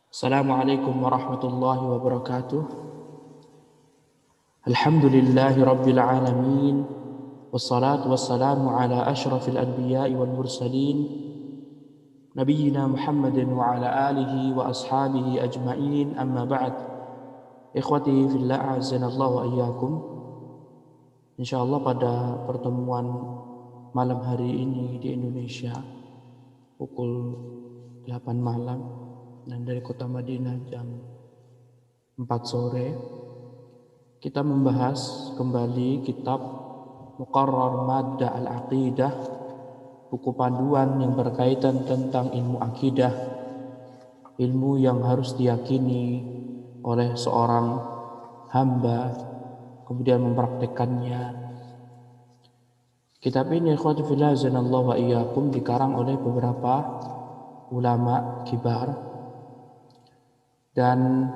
Assalamualaikum warahmatullahi wabarakatuh. Alhamdulillahi rabbil alamin. Wassalatu wassalamu ala ashrafil anbiya'i wal mursalin. Nabiyyina Muhammadin wa ala alihi wa ashabihi ajma'in. Amma ba'd. Ikhwati fillah azanallahu wa iyyakum. Insyaallah pada pertemuan malam hari ini di Indonesia pukul 8 malam dan dari kota Madinah jam 4 sore kita membahas kembali kitab Muqarrar Madda Al-Aqidah, buku panduan yang berkaitan tentang ilmu akidah, ilmu yang harus diyakini oleh seorang hamba kemudian mempraktekannya. Kitab ini ikhwati fillah azanallahu wa iyyakum dikarang oleh beberapa ulama kibar, dan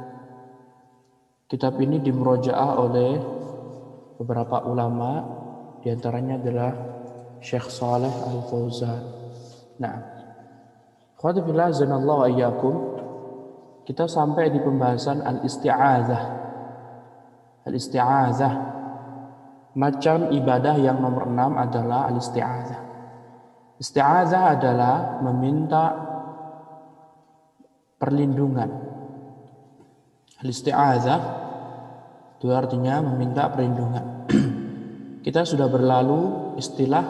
kitab ini dimurojaah oleh beberapa ulama, diantaranya adalah Syekh Shalih Al-Fauzan. Nah, ikhwati fillah azanallahu wa iyyakum, kita sampai di pembahasan al-isti'adzah. Al-isti'adzah, macam ibadah yang nomor 6 adalah al-isti'adzah. Isti'adzah adalah meminta perlindungan. Al-isti'adzah itu artinya meminta perlindungan. Kita sudah berlalu istilah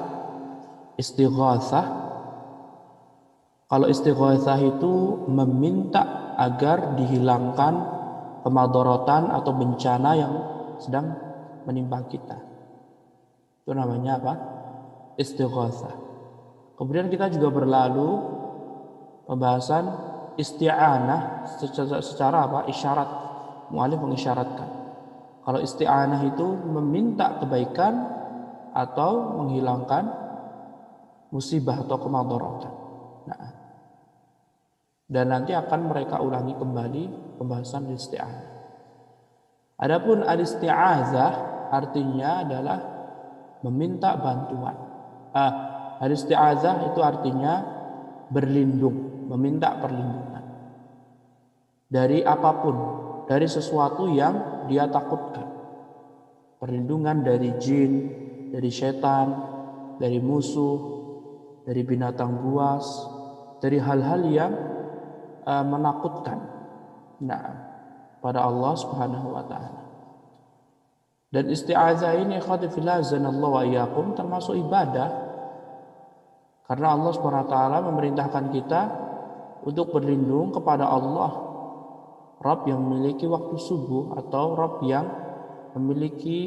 istighatsah. Kalau istighatsah itu meminta agar dihilangkan kemadharatan atau bencana yang sedang menimpa kita. Itu namanya apa? Istighatsah. Kemudian kita juga berlalu pembahasan isti'anah secara apa? Isyarat. Mu'alif mengisyaratkan. Kalau isti'anah itu meminta kebaikan atau menghilangkan musibah atau kemadharatan. Nah, dan nanti akan mereka ulangi kembali pembahasan isti'anah. Adapun al-isti'adzah artinya adalah meminta bantuan. Al-isti'adzah itu artinya berlindung, meminta perlindungan dari apapun, dari sesuatu yang dia takutkan. Perlindungan dari jin, dari setan, dari musuh, dari binatang buas, dari hal-hal yang menakutkan. Nah, pada Allah Subhanahu wa taala. Dan isti'adzah ini ikhwati fillah azanallahu wa iyyakum termasuk ibadah. Karena Allah Subhanahu wa taala memerintahkan kita untuk berlindung kepada Allah, Rabb yang memiliki waktu subuh atau Rabb yang memiliki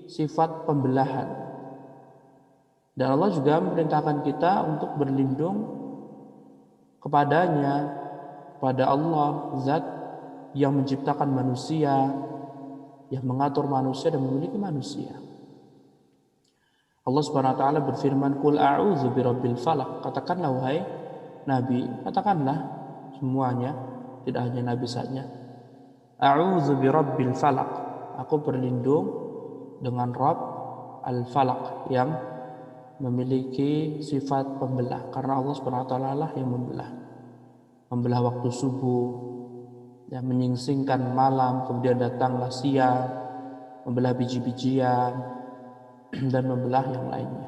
sifat pembelahan. Dan Allah juga memerintahkan kita untuk berlindung kepadanya, kepada Allah, Zat yang menciptakan manusia, yang mengatur manusia dan memiliki manusia. Allah Subhanahu wa taala berfirman, "Qul a'udzu birabbil falaq." Katakanlah wahai Nabi, katakanlah semuanya, tidak hanya Nabi saja. A'udzu birabbil falaq. Aku berlindung dengan Rabb al-falaq yang memiliki sifat pembelah, karena Allah Subhanahu wa taala lah yang membelah waktu subuh, yang menyingsingkan malam, kemudian datanglah siang, membelah biji-bijian dan membelah yang lainnya.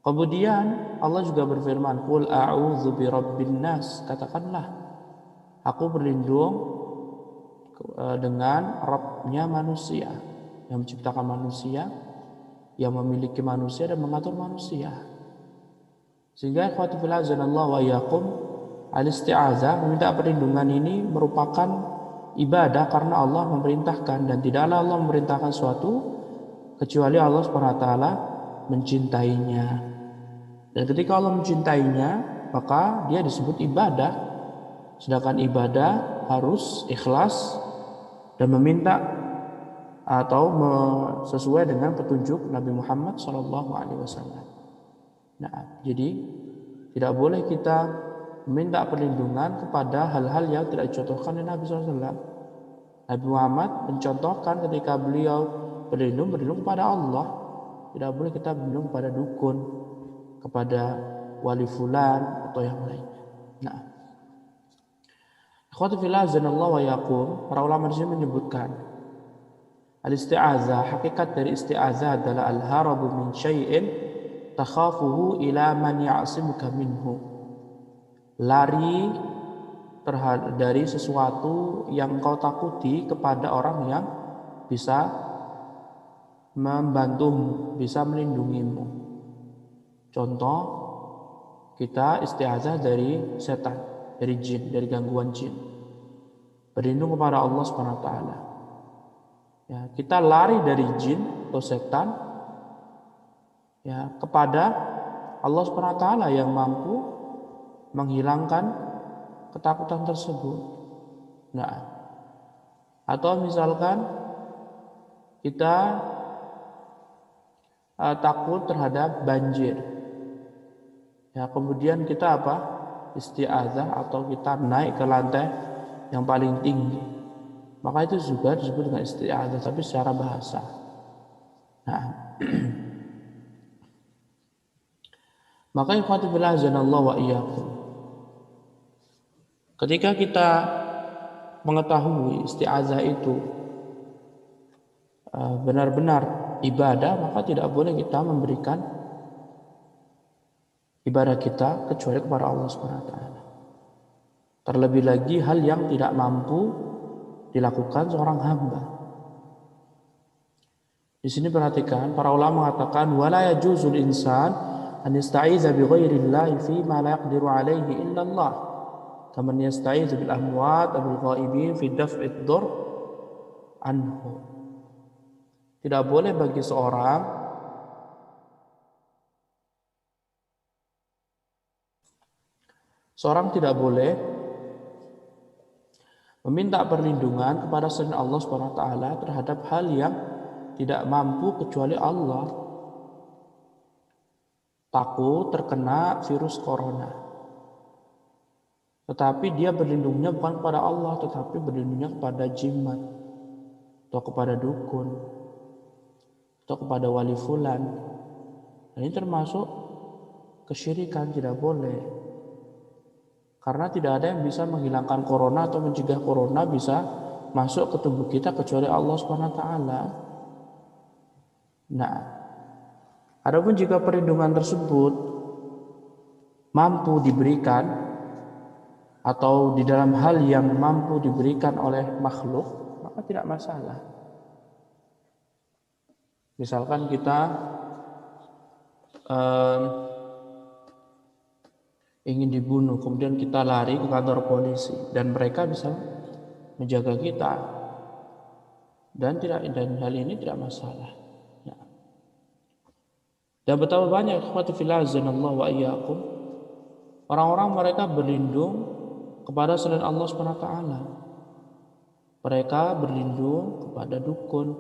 Kemudian Allah juga berfirman, "Qul a'udzu birabbin nas." Katakanlah, aku berlindung dengan Rabb-nya manusia, yang menciptakan manusia, yang memiliki manusia dan mengatur manusia. Sehingga ikhwati fillah azanallahu wa iyyakum, al-isti'adzah, meminta perlindungan ini merupakan ibadah karena Allah memerintahkan, dan tidaklah Allah memerintahkan suatu kecuali Allah Subhanahu wa taala mencintainya. Dan ketika Allah mencintainya, maka dia disebut ibadah. Sedangkan ibadah harus ikhlas dan meminta atau sesuai dengan petunjuk Nabi Muhammad SAW. Nah, jadi tidak boleh kita meminta perlindungan kepada hal-hal yang tidak dicontohkan oleh Nabi SAW. Nabi Muhammad mencontohkan ketika beliau berlindung kepada Allah. Tidak boleh kita berlindung kepada dukun, kepada wali fulan atau yang lainnya. Nah, Ikhwati fillah azanallahu wa iyyakum, para ulama di sini menyebutkan al-isti'adzah, hakikat dari isti'adzah adalah al-harabu min syai'in takhafuhu ila man ya'simuka minhu. Lari dari sesuatu yang kau takuti kepada orang yang bisa membantumu, bisa melindungimu. Contoh, kita isti'adzah dari setan, dari jin, dari gangguan jin. Berlindung kepada Allah Subhanahu wa taala. Ya, kita lari dari jin atau setan ya kepada Allah Subhanahu wa taala yang mampu menghilangkan ketakutan tersebut. Nah, atau misalkan kita takut terhadap banjir. Ya, kemudian kita apa? Isti'adzah atau kita naik ke lantai yang paling tinggi. Maka itu juga disebut dengan isti'adzah tapi secara bahasa. Nah, maka ikhwati fillah azanallahu wa iyyakum, ketika kita mengetahui isti'adzah itu benar-benar ibadah, maka tidak boleh kita memberikan ibadah kita kecuali kepada Allah Subhanahu wa taala. Terlebih lagi hal yang tidak mampu dilakukan seorang hamba. Di sini perhatikan, para ulama mengatakan wala yajuzul insan an yasta'iza bi ghairillahi fi ma la yaqdiru alaihi illa Allah. Kama yasta'izu bil amwat aw bil ghaibin fi daf'id dur anhu. Tidak boleh bagi seorang tidak boleh meminta perlindungan kepada selain Allah Subhanahu wa taala terhadap hal yang tidak mampu kecuali Allah. Takut terkena virus corona, tetapi dia berlindungnya bukan kepada Allah, tetapi berlindungnya kepada jimat atau kepada dukun atau kepada wali fulan. Ini termasuk kesyirikan, tidak boleh. Karena tidak ada yang bisa menghilangkan corona atau mencegah corona bisa masuk ke tubuh kita kecuali Allah Subhanahu wa taala. Nah, adapun jika perlindungan tersebut mampu diberikan atau di dalam hal yang mampu diberikan oleh makhluk, maka tidak masalah. Misalkan kita ingin dibunuh, kemudian kita lari ke kantor polisi dan mereka bisa menjaga kita, dan hal ini tidak masalah. Ya. Dan betapa banyak ikhwati fillah azanallahu wa iyyakum, orang-orang mereka berlindung kepada selain Allah Subhanahu wa taala. Mereka berlindung kepada dukun,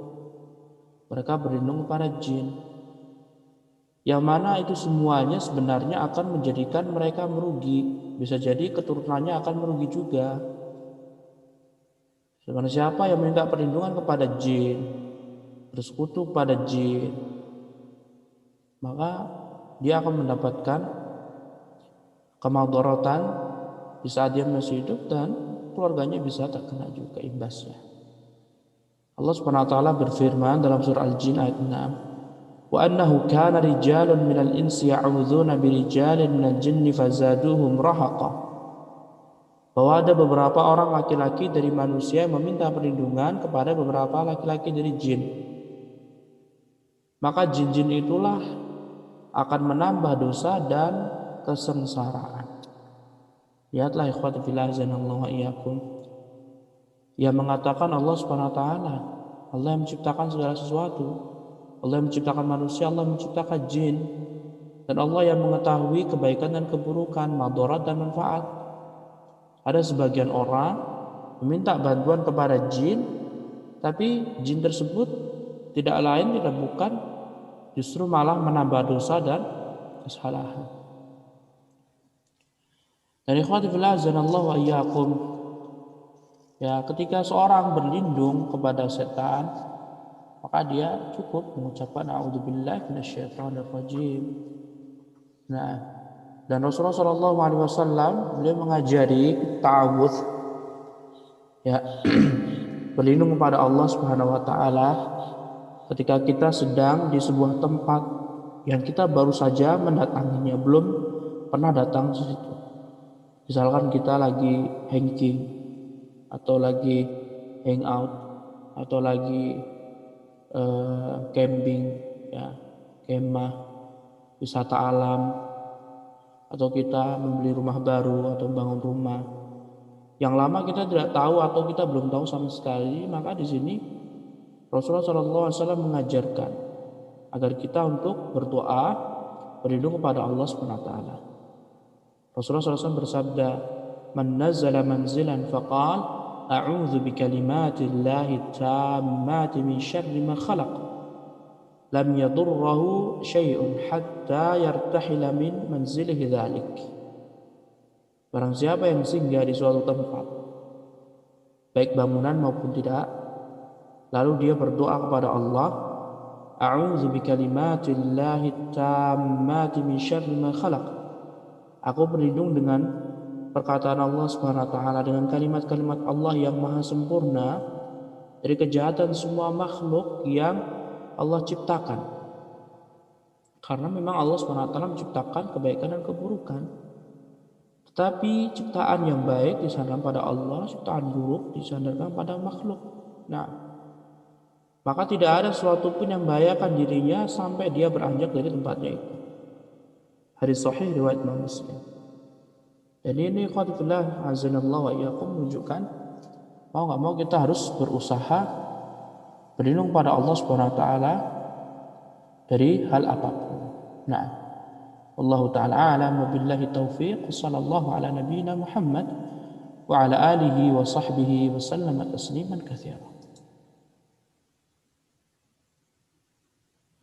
mereka berlindung kepada jin, yang mana itu semuanya sebenarnya akan menjadikan mereka merugi. Bisa jadi keturunannya akan merugi juga. Sebenarnya siapa yang minta perlindungan kepada jin, bersekutu pada jin, maka dia akan mendapatkan kemadaratan di saat dia masih hidup dan keluarganya bisa terkena juga imbasnya. Allah Subhanahu wa taala berfirman dalam surah Al-Jin ayat 6, wa annahu kana rijalun minal insi ya'udzuna birijalin minal jinni fazaduhum rahaqa. Bahwa ada beberapa orang laki-laki dari manusia yang meminta perlindungan kepada beberapa laki-laki dari jin. Maka jin-jin itulah akan menambah dosa dan kesengsaraan. Lihatlah ikhwati fillah azanallahu wa iyyakum, yang mengatakan Allah Subhanahu wa taala, Allah yang menciptakan segala sesuatu. Allah yang menciptakan manusia, Allah menciptakan jin, dan Allah yang mengetahui kebaikan dan keburukan, madarat dan manfaat. Ada sebagian orang meminta bantuan kepada jin, tapi jin tersebut tidak lain tidak bukan justru malah menambah dosa dan kesalahan. Dan ikhwati fillah azanallahu wa iyyakum, ya, ketika seorang berlindung kepada setan, maka dia cukup mengucapkan a'udzubillahi minasyaitonir rajim. Nah, dan Rasulullah SAW beliau mengajari ta'awudz Ya, berlindung kepada Allah Subhanahu wa taala ketika kita sedang di sebuah tempat yang kita baru saja mendatanginya, belum pernah datang ke situ. Misalkan kita lagi hiking atau lagi hangout atau lagi camping, ya, kemah, wisata alam, atau kita membeli rumah baru atau bangun rumah yang lama kita tidak tahu atau kita belum tahu sama sekali, maka di sini Rasulullah SAW mengajarkan agar kita untuk berdoa berlindung kepada Allah SWT. Rasulullah SAW bersabda, "Man nazzala manzilan faqal a'udzu bikalimatillahi tammati min syarri ma khalaq lam yadurruhu syai'un hatta yartahila min manzilihi dzalik." Barang siapa yang singgah di suatu tempat, baik bangunan maupun tidak, lalu dia berdoa kepada Allah, "A'udzu bikalimatillahi tammati min syarri ma khalaq." Aku berlindung dengan perkataan Allah Subhanahu wa taala, dengan kalimat-kalimat Allah yang maha sempurna dari kejahatan semua makhluk yang Allah ciptakan. Karena memang Allah Subhanahu wa taala menciptakan kebaikan dan keburukan. Tetapi ciptaan yang baik disandarkan pada Allah, ciptaan buruk disandarkan pada makhluk. Nah, maka tidak ada sesuatu pun yang membahayakan dirinya sampai dia beranjak dari tempatnya itu. Hadis sahih riwayat Imam Muslim. Dan ini ikhwatillah azanallahu wa iyyakum menunjukkan mau nggak mau kita harus berusaha berlindung pada Allah Subhanahu wa taala dari hal apapun. Nah, Allah ta'ala a'lam wa billahi taufiq. Sallallahu ala nabiyyina Muhammad wa ala alihi wa sahbihi wa sallama tasliman katsira.